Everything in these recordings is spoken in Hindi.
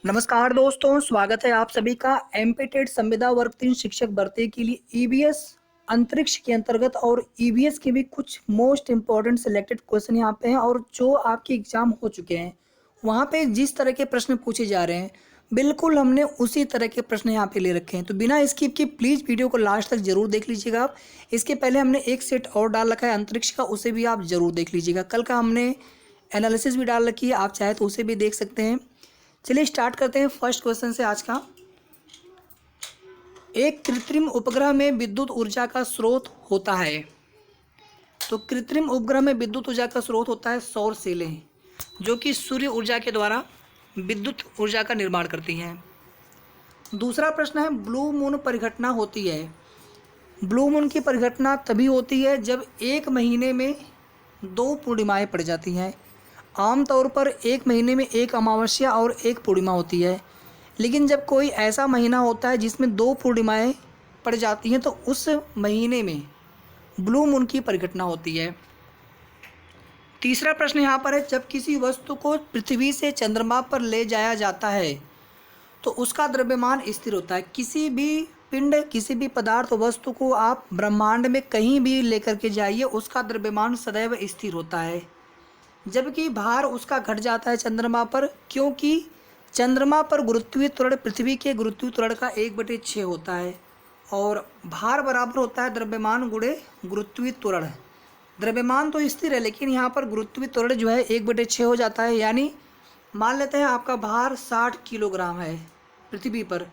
नमस्कार दोस्तों, स्वागत है आप सभी का एमपीटेड संविदा वर्ग 3 शिक्षक भर्ती के लिए ईबीएस अंतरिक्ष के अंतर्गत और ईबीएस के भी कुछ मोस्ट इम्पॉर्टेंट सिलेक्टेड क्वेश्चन यहाँ पे हैं और जो आपके एग्जाम हो चुके हैं वहाँ पे जिस तरह के प्रश्न पूछे जा रहे हैं बिल्कुल हमने उसी तरह के प्रश्न यहाँ पे ले रखे हैं। तो बिना स्किप के प्लीज़ वीडियो को लास्ट तक जरूर देख लीजिएगा आप। इसके पहले हमने एक सेट और डाल रखा है अंतरिक्ष का, उसे भी आप जरूर देख लीजिएगा। कल का हमने एनालिसिस भी डाल रखी है, आप चाहे तो उसे भी देख सकते हैं। चलिए स्टार्ट करते हैं फर्स्ट क्वेश्चन से आज का। एक कृत्रिम उपग्रह में विद्युत ऊर्जा का स्रोत होता है। तो कृत्रिम उपग्रह में विद्युत ऊर्जा का स्रोत होता है सौर सेलें, जो कि सूर्य ऊर्जा के द्वारा विद्युत ऊर्जा का निर्माण करती हैं। दूसरा प्रश्न है, ब्लू मून परिघटना होती है। ब्लू मून की परिघटना तभी होती है जब एक महीने में दो पूर्णिमाएं पड़ जाती हैं। आमतौर पर एक महीने में एक अमावस्या और एक पूर्णिमा होती है, लेकिन जब कोई ऐसा महीना होता है जिसमें दो पूर्णिमाएं पड़ जाती हैं तो उस महीने में ब्लू मून की परिघटना होती है। तीसरा प्रश्न यहाँ पर है, जब किसी वस्तु को पृथ्वी से चंद्रमा पर ले जाया जाता है तो उसका द्रव्यमान स्थिर होता है। किसी भी पिंड, किसी भी पदार्थ वस्तु को आप ब्रह्मांड में कहीं भी लेकर के जाइए, उसका द्रव्यमान सदैव स्थिर होता है, जबकि भार उसका घट जाता है चंद्रमा पर, क्योंकि चंद्रमा पर गुरुत्वीय त्वरण पृथ्वी के गुरुत्वीय त्वरण का 1/6 होता है और भार बराबर होता है द्रव्यमान गुणे गुरुत्वीय त्वरण। द्रव्यमान तो स्थिर है लेकिन यहाँ पर गुरुत्वीय त्वरण जो है 1/6 हो जाता है। यानी मान लेते हैं आपका भार 60 किलोग्राम है पृथ्वी पर,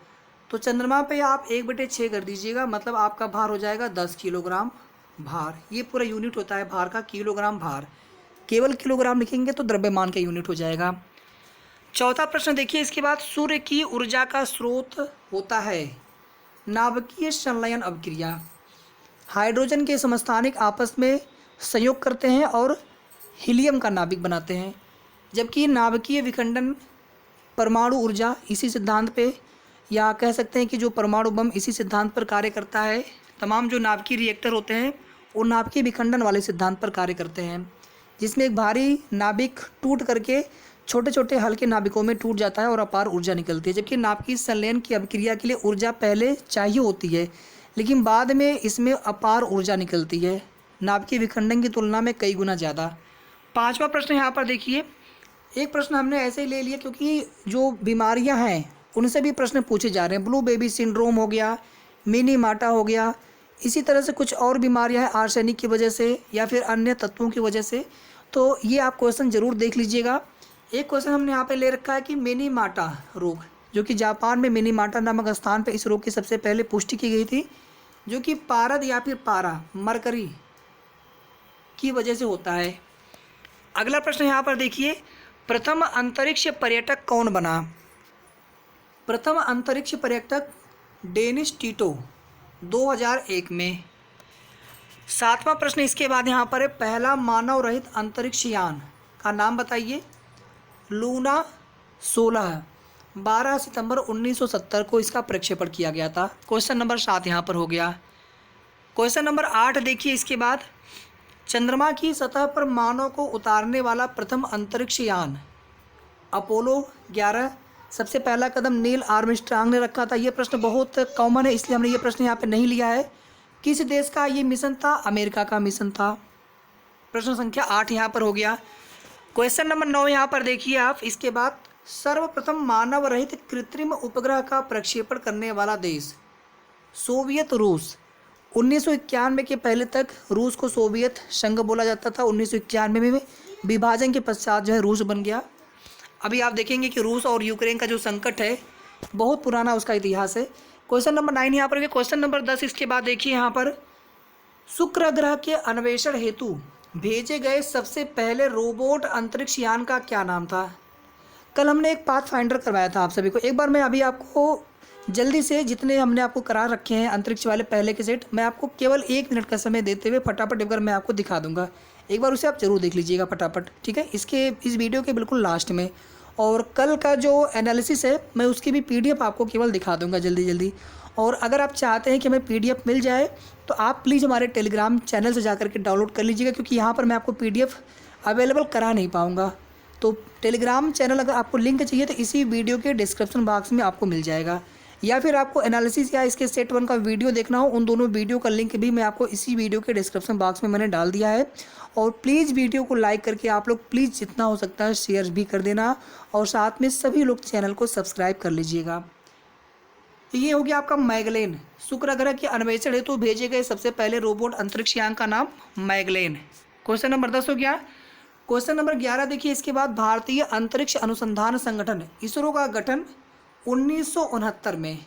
तो चंद्रमा पे आप 1/6 कर दीजिएगा, मतलब आपका भार हो जाएगा 10 किलोग्राम भार। ये पूरा यूनिट होता है भार का, किलोग्राम भार। केवल किलोग्राम लिखेंगे तो द्रव्यमान का यूनिट हो जाएगा। चौथा प्रश्न देखिए इसके बाद, सूर्य की ऊर्जा का स्रोत होता है नाभिकीय संलयन अभिक्रिया। हाइड्रोजन के समस्थानिक आपस में संयोग करते हैं और हीलियम का नाभिक बनाते हैं, जबकि नाभिकीय विखंडन परमाणु ऊर्जा इसी सिद्धांत पे, या कह सकते हैं कि जो परमाणु बम इसी सिद्धांत पर कार्य करता है। तमाम जो नाभिकीय रिएक्टर होते हैं वो नाभिकीय विखंडन वाले सिद्धांत पर कार्य करते हैं, जिसमें एक भारी नाभिक टूट करके छोटे छोटे हल्के नाभिकों में टूट जाता है और अपार ऊर्जा निकलती है। जबकि नाभिकीय संलयन की अभिक्रिया के लिए ऊर्जा पहले चाहिए होती है लेकिन बाद में इसमें अपार ऊर्जा निकलती है, नाभिकीय विखंडन की तुलना में कई गुना ज़्यादा। पांचवा प्रश्न यहाँ पर देखिए, एक प्रश्न हमने ऐसे ही ले लिया क्योंकि जो बीमारियाँ हैं उनसे भी प्रश्न पूछे जा रहे हैं। ब्लू बेबी सिंड्रोम हो गया, मिनी माटा हो गया, इसी तरह से कुछ और बीमारियां हैं आर्सेनिक की वजह से या फिर अन्य तत्वों की वजह से। तो ये आप क्वेश्चन ज़रूर देख लीजिएगा। एक क्वेश्चन हमने यहाँ पे ले रखा है कि मिनी माटा रोग, जो कि जापान में मिनी माटा नामक स्थान पे इस रोग की सबसे पहले पुष्टि की गई थी, जो कि पारद या फिर पारा मरकरी की वजह से होता है। अगला प्रश्न यहाँ पर देखिए, प्रथम अंतरिक्ष पर्यटक कौन बना। प्रथम अंतरिक्ष पर्यटक डेनिस टीटो 2001 में। सातवां प्रश्न इसके बाद यहाँ पर है, पहला मानव रहित अंतरिक्ष यान का नाम बताइए। लूना 16 12 सितंबर 1970 को इसका प्रक्षेपण किया गया था। क्वेश्चन नंबर 7 यहाँ पर हो गया। क्वेश्चन नंबर 8 देखिए इसके बाद, चंद्रमा की सतह पर मानव को उतारने वाला प्रथम अंतरिक्ष यान अपोलो 11, सबसे पहला कदम नील आर्मस्ट्रांग ने रखा था। ये प्रश्न बहुत कॉमन है इसलिए हमने ये प्रश्न यहाँ पे नहीं लिया है। किस देश का ये मिशन था? अमेरिका का मिशन था। प्रश्न संख्या 8 यहाँ पर हो गया। क्वेश्चन नंबर 9 यहाँ पर देखिए आप, इसके बाद सर्वप्रथम मानव रहित कृत्रिम उपग्रह का प्रक्षेपण करने वाला देश सोवियत रूस। 1991 के पहले तक रूस को सोवियत संघ बोला जाता था। 1991 में विभाजन के पश्चात जो है रूस बन गया। अभी आप देखेंगे कि रूस और यूक्रेन का जो संकट है बहुत पुराना उसका इतिहास है। क्वेश्चन नंबर 9 यहाँ पर। क्वेश्चन नंबर 10 इसके बाद देखिए यहाँ पर, शुक्र ग्रह के अन्वेषण हेतु भेजे गए सबसे पहले रोबोट अंतरिक्ष यान का क्या नाम था। कल हमने एक पाथ फाइंडर करवाया था आप सभी को। एक बार मैं अभी आपको जल्दी से जितने हमने आपको करा रखे हैं अंतरिक्ष वाले पहले के सेट, मैं आपको केवल 1 मिनट का समय देते हुए फटाफट एक बार मैं आपको दिखा दूंगा। एक बार उसे आप ज़रूर देख लीजिएगा फटाफट, ठीक है, इस वीडियो के बिल्कुल लास्ट में। और कल का जो एनालिसिस है मैं उसकी भी पीडीएफ आपको केवल दिखा दूंगा जल्दी जल्दी। और अगर आप चाहते हैं कि हमें पीडीएफ मिल जाए तो आप प्लीज़ हमारे टेलीग्राम चैनल से जाकर के डाउनलोड कर लीजिएगा, क्योंकि यहाँ पर मैं आपको पीडीएफ अवेलेबल करा नहीं पाऊँगा। तो टेलीग्राम चैनल अगर आपको लिंक चाहिए तो इसी वीडियो के डिस्क्रिप्शन बॉक्स में आपको मिल जाएगा, या फिर आपको एनालिसिस या इसके सेट 1 का वीडियो देखना हो, उन दोनों वीडियो का लिंक भी मैं आपको इसी वीडियो के डिस्क्रिप्शन बॉक्स में मैंने डाल दिया है। और प्लीज़ वीडियो को लाइक करके आप लोग प्लीज़ जितना हो सकता है शेयर भी कर देना, और साथ में सभी लोग चैनल को सब्सक्राइब कर लीजिएगा। तो ये हो गया आपका मैगलेन। शुक्र ग्रह के अन्वेषण हेतु भेजे गए सबसे पहले रोबोट अंतरिक्षयान का नाम मैगलेन। क्वेश्चन नंबर 10 हो गया। क्वेश्चन नंबर 11 देखिए इसके बाद, भारतीय अंतरिक्ष अनुसंधान संगठन इसरो का गठन 1969 में,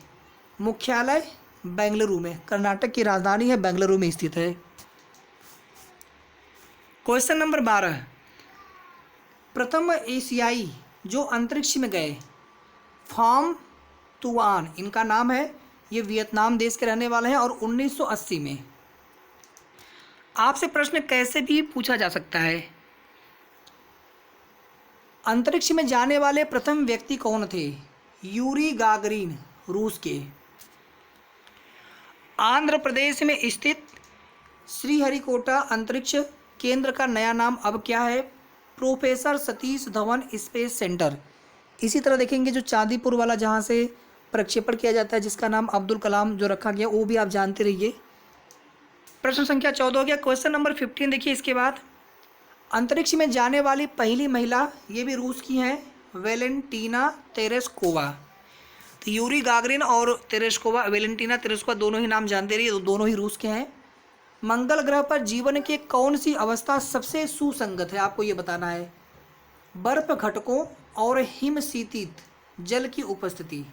मुख्यालय बेंगलुरु में, कर्नाटक की राजधानी है बेंगलुरु में स्थित है। क्वेश्चन नंबर 12, प्रथम एशियाई जो अंतरिक्ष में गए, फॉर्म तुआन इनका नाम है, ये वियतनाम देश के रहने वाले हैं, और 1980 में। आपसे प्रश्न कैसे भी पूछा जा सकता है, अंतरिक्ष में जाने वाले प्रथम व्यक्ति कौन थे? यूरी गागरिन, रूस के। आंध्र प्रदेश में स्थित श्रीहरिकोटा अंतरिक्ष केंद्र का नया नाम अब क्या है? Professor Satish Dhawan space centre. इसी तरह देखेंगे जो चांदीपुर वाला जहाँ से प्रक्षेपण किया जाता है, जिसका नाम अब्दुल कलाम जो रखा गया, वो भी आप जानते रहिए। प्रश्न संख्या 14 हो गया। क्वेश्चन नंबर 15 देखिए इसके बाद, अंतरिक्ष में जाने वाली पहली महिला, ये भी रूस की हैं, वेलेंटीना तेरेस्कोवा। तो यूरी गागरिन और तेरेस्कोवा, वेलेंटीना तेरेस्कोवा दोनों ही नाम जानते रहिए, दोनों ही रूस के हैं। मंगल ग्रह पर जीवन के कौन सी अवस्था सबसे सुसंगत है, आपको ये बताना है? बर्फ घटकों और हिमशीतित जल की उपस्थिति।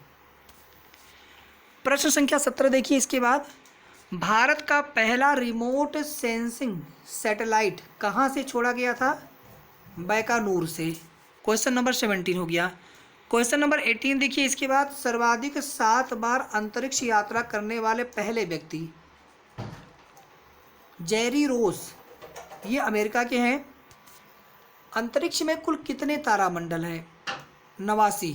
प्रश्न संख्या 17 देखिए इसके बाद, भारत का पहला रिमोट सेंसिंग सैटेलाइट कहाँ से छोड़ा गया था? बैकानूर से। क्वेश्चन नंबर 17 हो गया। क्वेश्चन नंबर 18 देखिए इसके बाद, सर्वाधिक 7 बार अंतरिक्ष यात्रा करने वाले पहले व्यक्ति, जेरी रोस, ये अमेरिका के हैं। अंतरिक्ष में कुल कितने तारामंडल हैं? 89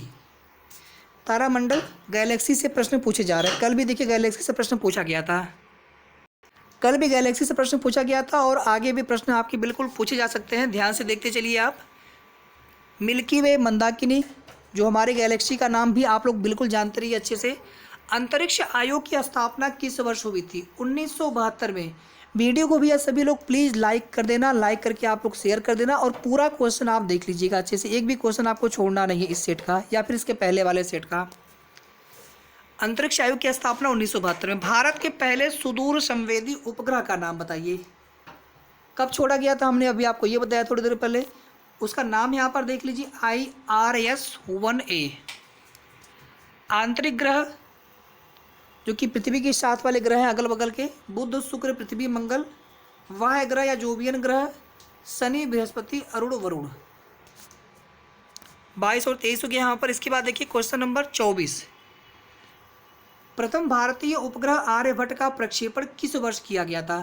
तारामंडल। गैलेक्सी से प्रश्न पूछे जा रहे हैं, कल भी देखिए गैलेक्सी से प्रश्न पूछा गया था, कल भी गैलेक्सी से प्रश्न पूछा गया था, और आगे भी प्रश्न आपके बिल्कुल पूछे जा सकते हैं, ध्यान से देखते चलिए आप। मिल्की वे, मंदाकिनी, जो हमारे गैलेक्सी का नाम भी आप लोग बिल्कुल जानते रहिए अच्छे से। अंतरिक्ष आयोग की स्थापना किस वर्ष हुई थी? 1972 में। वीडियो को भी आप सभी लोग प्लीज़ लाइक कर देना, लाइक करके आप लोग शेयर कर देना, और पूरा क्वेश्चन आप देख लीजिएगा अच्छे से, एक भी क्वेश्चन आपको छोड़ना नहीं है इस सेट का या फिर इसके पहले वाले सेट का। अंतरिक्ष आयोग की स्थापना 1972 में। भारत के पहले सुदूर संवेदी उपग्रह का नाम बताइए, कब छोड़ा गया था? हमने अभी आपको ये बताया थोड़ी देर पहले, उसका नाम यहाँ पर देख लीजिए, IRS-1A। आंतरिक ग्रह जो कि पृथ्वी के साथ वाले ग्रह हैं अगल बगल के, बुध, शुक्र, पृथ्वी, मंगल। वाह्य ग्रह या जोवियन ग्रह, शनि, बृहस्पति, अरुण, वरुण। 22 और 23 हो गया यहाँ पर। इसके बाद देखिए क्वेश्चन नंबर 24, प्रथम भारतीय उपग्रह आर्यभट्ट का प्रक्षेपण किस वर्ष किया गया था?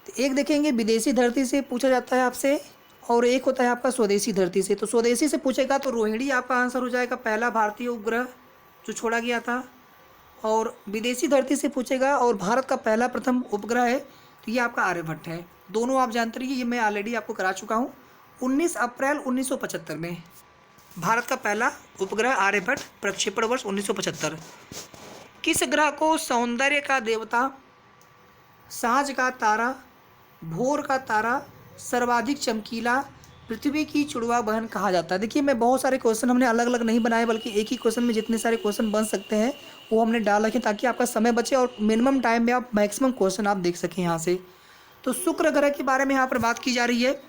तो एक देखेंगे विदेशी धरती से पूछा जाता है आपसे, और एक होता है आपका स्वदेशी धरती से। तो स्वदेशी से पूछेगा तो रोहिणी आपका आंसर हो जाएगा, पहला भारतीय उपग्रह जो छोड़ा गया था। और विदेशी धरती से पूछेगा और भारत का पहला प्रथम उपग्रह है तो ये आपका आर्यभट्ट है। दोनों आप जानते रहिए, ये मैं ऑलरेडी आपको करा चुका हूँ। 19 अप्रैल 1975 में भारत का पहला उपग्रह आर्यभट्ट, प्रक्षेपण वर्ष 1975। किस ग्रह को सौंदर्य का देवता, सांझ का तारा, भोर का तारा, सर्वाधिक चमकीला, पृथ्वी की जुड़वा बहन कहा जाता है? देखिए मैं बहुत सारे क्वेश्चन हमने अलग अलग नहीं बनाए, बल्कि एक ही क्वेश्चन में जितने सारे क्वेश्चन बन सकते हैं वो हमने डाल रखे ताकि आपका समय बचे और मिनिमम टाइम में आप मैक्सिमम क्वेश्चन आप देख सकें यहाँ से। तो शुक्र ग्रह के बारे में यहाँ पर बात की जा रही है।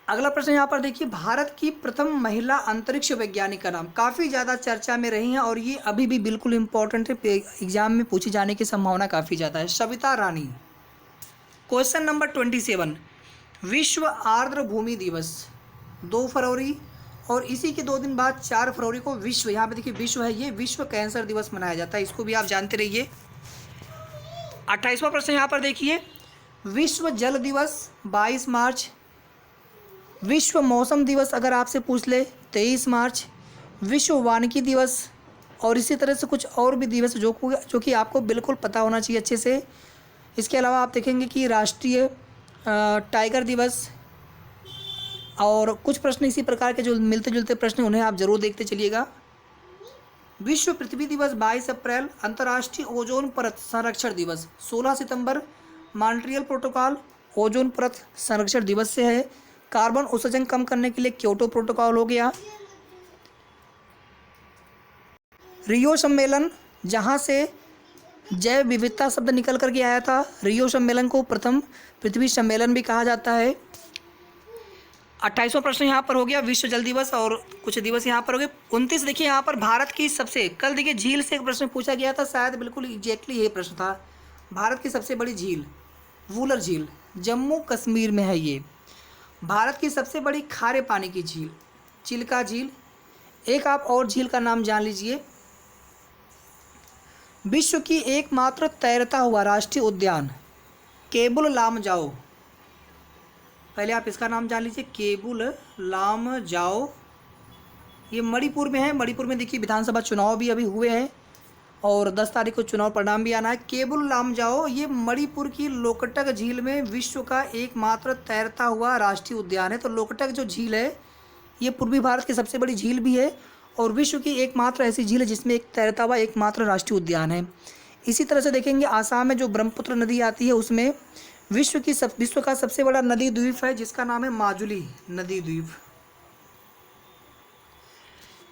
अगला प्रश्न यहाँ पर देखिए, भारत की प्रथम महिला अंतरिक्ष वैज्ञानिक का नाम, काफ़ी ज़्यादा चर्चा में रही हैं और ये अभी भी बिल्कुल इम्पोर्टेंट है, एग्जाम में पूछे जाने की संभावना काफ़ी ज़्यादा है, सविता रानी। क्वेश्चन नंबर 27, विश्व आर्द्र भूमि दिवस 2 फरवरी और इसी के 2 दिन बाद 4 फरवरी को विश्व, यहाँ पे देखिए विश्व है, ये विश्व कैंसर दिवस मनाया जाता है, इसको भी आप जानते रहिए। 28वां प्रश्न यहाँ पर देखिए, विश्व जल दिवस 22 मार्च, विश्व मौसम दिवस अगर आपसे पूछ ले 23 मार्च, विश्व वानिकी दिवस और इसी तरह से कुछ और भी दिवस जो कि आपको बिल्कुल पता होना चाहिए अच्छे से। इसके अलावा आप देखेंगे कि राष्ट्रीय टाइगर दिवस, और कुछ प्रश्न इसी प्रकार के जो मिलते जुलते प्रश्न उन्हें आप जरूर देखते चलिएगा। विश्व पृथ्वी दिवस 22 अप्रैल, अंतर्राष्ट्रीय ओजोन परत संरक्षण दिवस 16 सितंबर, मॉन्ट्रियल प्रोटोकॉल ओजोन परत संरक्षण दिवस से है। कार्बन उत्सर्जन कम करने के लिए क्योटो प्रोटोकॉल हो गया। रियो सम्मेलन, जहाँ से जैव विविधता शब्द निकल करके आया था, रियो सम्मेलन को प्रथम पृथ्वी सम्मेलन भी कहा जाता है। 28वां प्रश्न यहाँ पर हो गया विश्व जल दिवस, और कुछ दिवस यहाँ पर हो गए। 29 देखिए यहाँ पर भारत की सबसे, कल देखिए झील से एक प्रश्न पूछा गया था, शायद बिल्कुल एग्जैक्टली ये प्रश्न था। भारत की सबसे बड़ी झील वूलर झील जम्मू कश्मीर में है ये। भारत की सबसे बड़ी खारे पानी की झील चिल्का झील। एक आप और झील का नाम जान लीजिए। विश्व की एकमात्र तैरता हुआ राष्ट्रीय उद्यान केबुल लामजाओ, पहले आप इसका नाम जान लीजिए, केबुल लामजाओ। ये मणिपुर में है। मणिपुर में देखिए विधानसभा चुनाव भी अभी हुए हैं और 10 तारीख को चुनाव परिणाम भी आना है। केबुल लामजाओ ये मणिपुर की लोकटक झील में विश्व का एकमात्र तैरता हुआ राष्ट्रीय उद्यान है। तो लोकटक जो झील है ये पूर्वी भारत की सबसे बड़ी झील भी है और विश्व की एकमात्र ऐसी झील है जिसमें एक तैरता हुआ एकमात्र राष्ट्रीय उद्यान है। इसी तरह से देखेंगे आसाम में जो ब्रह्मपुत्र नदी आती है उसमें विश्व का सबसे बड़ा नदी द्वीप है जिसका नाम है माजुली नदी द्वीप।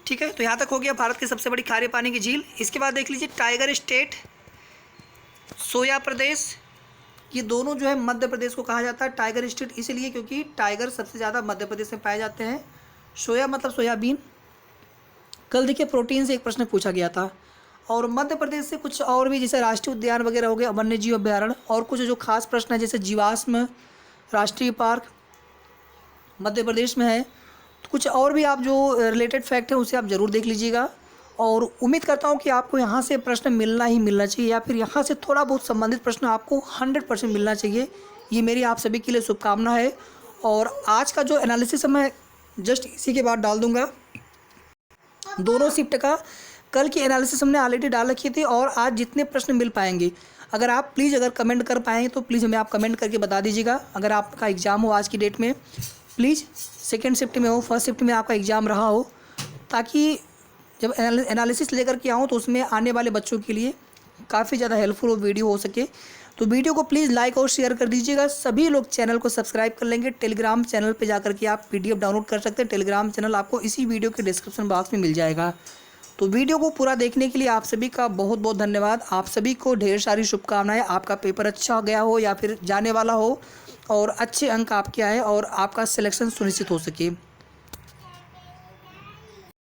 ठीक है, तो यहाँ तक हो गया भारत की सबसे बड़ी खारे पानी की झील। इसके बाद देख लीजिए टाइगर स्टेट, सोया प्रदेश, ये दोनों जो है मध्य प्रदेश को कहा जाता है। टाइगर स्टेट इसलिए क्योंकि टाइगर सबसे ज़्यादा मध्य प्रदेश में पाए जाते हैं। सोया मतलब सोयाबीन। कल देखिए प्रोटीन से एक प्रश्न पूछा गया था। और मध्य प्रदेश से कुछ और भी जैसे राष्ट्रीय उद्यान वगैरह हो गए, वन्य जीव अभ्यारण्य, और कुछ जो खास प्रश्न है जैसे जीवाश्म राष्ट्रीय पार्क मध्य प्रदेश में है। तो कुछ और भी आप जो रिलेटेड फैक्ट है उसे आप ज़रूर देख लीजिएगा। और उम्मीद करता हूँ कि आपको यहाँ से प्रश्न मिलना ही मिलना चाहिए, या फिर यहाँ से थोड़ा बहुत संबंधित प्रश्न आपको 100% मिलना चाहिए। ये मेरी आप सभी के लिए शुभकामना है। और आज का जो एनालिसिस मैं जस्ट इसी के बाद डाल दूँगा। दोनों शिफ्ट का कल की एनालिसिस हमने ऑलरेडी डाल रखी थी और आज जितने प्रश्न मिल पाएंगे, अगर आप प्लीज़ अगर कमेंट कर पाएंगे तो प्लीज़ हमें आप कमेंट करके बता दीजिएगा। अगर आपका एग्ज़ाम हो आज की डेट में, प्लीज़ सेकंड शिफ्ट में हो, फर्स्ट शिफ्ट में आपका एग्ज़ाम रहा हो, ताकि जब एनालिसिस लेकर के आऊँ तो उसमें आने वाले बच्चों के लिए काफ़ी ज़्यादा हेल्पफुल वो वीडियो हो सके। तो वीडियो को प्लीज़ लाइक और शेयर कर दीजिएगा। सभी लोग चैनल को सब्सक्राइब कर लेंगे। टेलीग्राम चैनल पे जाकर के आप PDF डाउनलोड कर सकते हैं। टेलीग्राम चैनल आपको इसी वीडियो के डिस्क्रिप्शन बॉक्स में मिल जाएगा। तो वीडियो को पूरा देखने के लिए आप सभी का बहुत बहुत धन्यवाद। आप सभी को ढेर सारी शुभकामनाएं। आपका पेपर अच्छा गया हो या फिर जाने वाला हो और अच्छे अंक आपके आए और आपका सिलेक्शन सुनिश्चित हो सके।